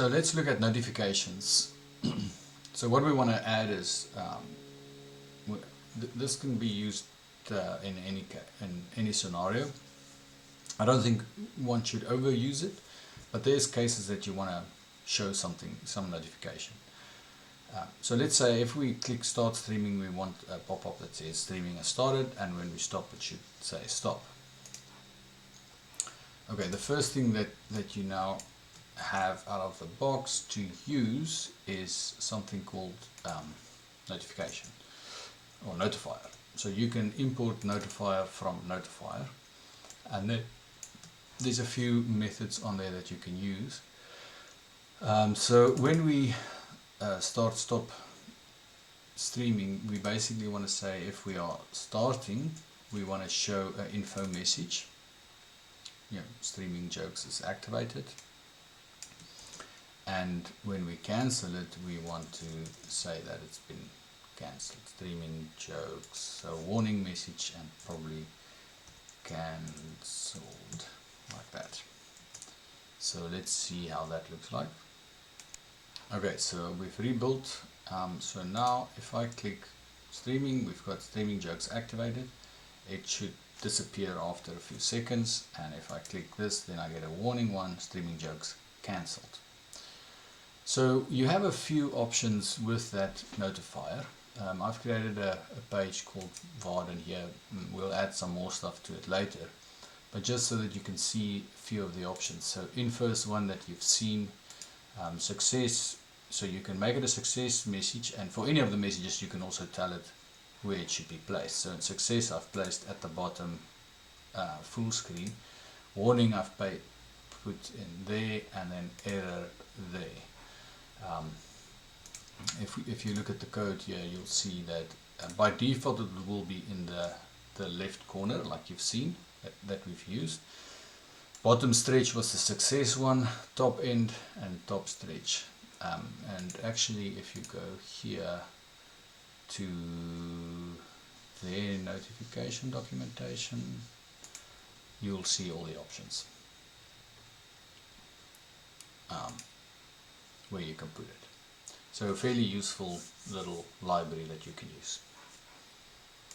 So let's look at notifications. So what we want to add is this can be used in any scenario. I don't think one should overuse it, but there's cases that you want to show some notification. So let's say if we click start streaming, we want a pop-up that says streaming has started, and when we stop it should say stop. Okay, the first thing that you now have out of the box to use is something called notification or notifier. So you can import notifier from notifier, and there's a few methods on there that you can use. So when we stop streaming, we basically want to say if we are starting, we want to show an info message. Streaming jokes is activated, and when we cancel it, we want to say that it's been cancelled. Streaming jokes, so warning message, and probably cancelled, like that. So let's see how that looks like. Okay, so we've rebuilt. So now if I click streaming, we've got streaming jokes activated. It should disappear after a few seconds, and if I click this, then I get a warning one, streaming jokes cancelled. So you have a few options with that notifier. I've created a page called Varden here. We'll add some more stuff to it later, but just so that you can see a few of the options. So info is one that you've seen. Success, so you can make it a success message, and for any of the messages you can also tell it where it should be placed. So in success I've placed at the bottom full screen. Warning I've put in there, and then error there. If you look at the code here, you'll see that by default it will be in the left corner, like you've seen that we've used. Bottom stretch was the success one, top end and top stretch. And actually if you go here to their notification documentation, you'll see all the options where you can put it. So a fairly useful little library that you can use.